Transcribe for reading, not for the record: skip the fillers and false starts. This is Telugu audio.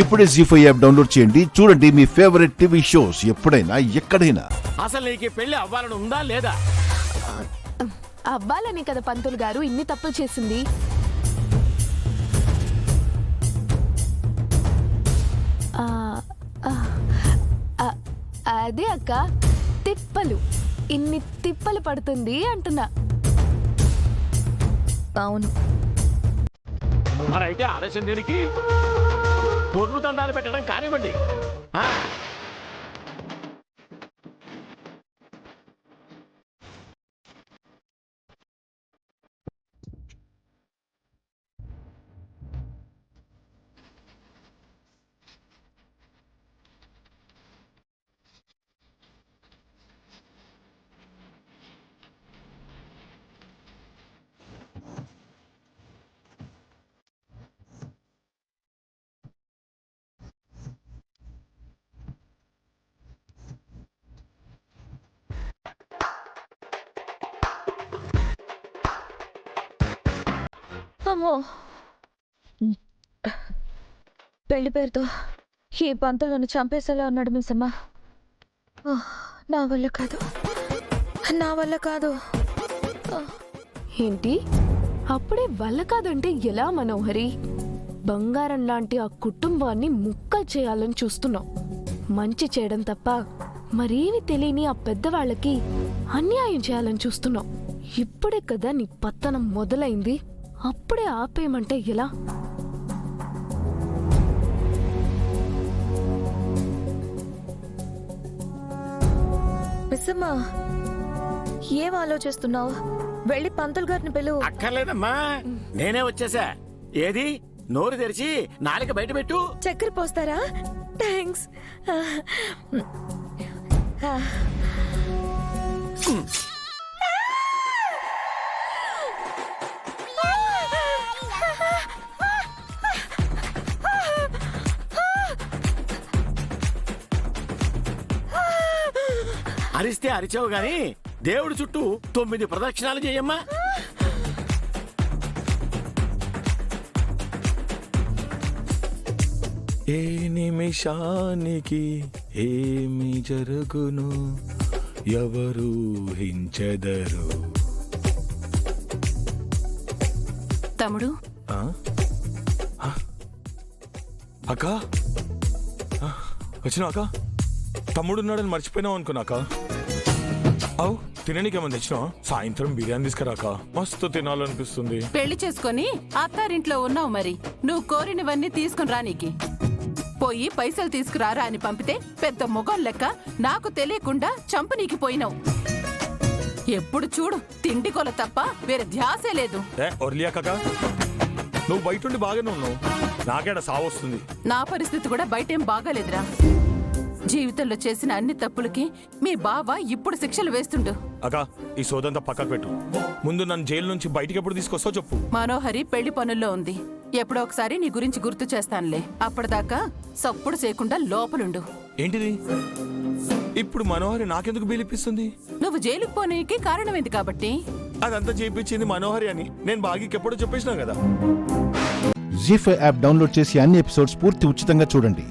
ఇప్పుడే జీ5 యాప్ డౌన్లోడ్ చేయండి. చూడండి మీ ఫేవరెట్ టీవీ షోస్ ఎప్పుడైనా ఎక్కడైనా. అసలు నీకు పెళ్లి అవ్వాలని ఉందా లేదా? అవ్వాలని కదా పంతులు గారు ఇన్ని తప్పులు చేసింది. అదే అక్క, తిప్పలు ఇన్ని తిప్పలు పడుతుంది అంటున్నా. అవును, మరైతే ఆలస్యం దీనికి పొర్రు దండాలు పెట్టడం కానివ్వండి. అమ్మో, పెళ్లి పేరుతో ఈ పంతులను చంపేసేలా ఉన్నాడు మిస్సమ్మ. నా వల్ల కాదు, నా వల్ల కాదు. ఏంటి అప్పుడే వల్ల కాదంటే ఎలా మనోహరి? బంగారం లాంటి ఆ కుటుంబాన్ని ముక్కలు చేయాలని చూస్తున్నావు. మంచి చేయడం తప్ప మరేమి తెలియని ఆ పెద్దవాళ్ళకి అన్యాయం చేయాలని చూస్తున్నావు. ఇప్పుడే కదా నీ పతనం మొదలైంది, అప్పుడే ఆపేయమంటే ఎలా? మిస్సమ్మ, ఏం ఆలోచిస్తున్నావు? వెళ్ళి పంతులు గారిని పిలు. అక్కర్లేదమ్మా, నేనే వచ్చేసా. ఏది నోరు తెరిచి నాలుక బయట పెట్టు. చక్కెర పోస్తారా? థ్యాంక్స్. అరిస్తే అరిచావు గాని దేవుడి చుట్టూ 9 ప్రదక్షిణాలు చేయమ్మా. ఏ నిమిషానికి ఏమి జరుగును ఎవరు హించెదరు. తమ్ముడు, అక్క వచ్చిన అక్క, తమ్ముడు ఉన్నాడని మర్చిపోయినావు అనుకున్నాక. అవు తిననీకేమని తెచ్చినా? సాయంత్రం బిర్యానీ తీసుకురాక, మస్తు తినాలనిపిస్తుంది. పెళ్లి చేసుకొని అత్తారింట్లో ఉన్నావు, మరి నువ్వు కోరినవన్నీ తీసుకుని రానీకి. పోయి పైసలు తీసుకురారా అని పంపితే పెద్ద మొగం లెక్క నాకు తెలియకుండా చంపనీకి పోయినావు. ఎప్పుడు చూడు తిండి కొల తప్ప వేరే ధ్యాసే లేదు. నువ్వు బయట బాగానే ఉన్నావు, నాకేడ సావొస్తుంది. నా పరిస్థితి కూడా బయటేం బాగాలేదురా. జీవితంలో చేసిన అన్ని తప్పులకి మీ బావ ఇప్పుడు శిక్షలు వేస్తుండు. అక్క, ఈ సోదంతా పక్కకు పెట్టు. ముందు నన్ను జైలు నుంచి బయటికి ఎప్పుడు తీసుకొస్తావు చెప్పు. మనోహరి పెళ్లి పనుల్లో ఉంది. ఎప్పుడో ఒకసారి నీ గురించి గుర్తు చేస్తానులే. అప్పటిదాకా సప్పుడు చేయకుండా లోపలుండు. ఏంటిది ఇప్పుడు? మనోహరి నాకెందుకు బీలిప్పిస్తుంది? నువ్వు జైలుకు పోనీకి కారణమైంది కాబట్టి. అదంతా చేయించింది మనోహరి అని నేను బాగీకి ఎప్పుడో చెప్పేసినా కదా. జీ5 యాప్ డౌన్లోడ్ చేసి అన్ని ఎపిసోడ్స్ పూర్తి ఉచితంగా చూడండి.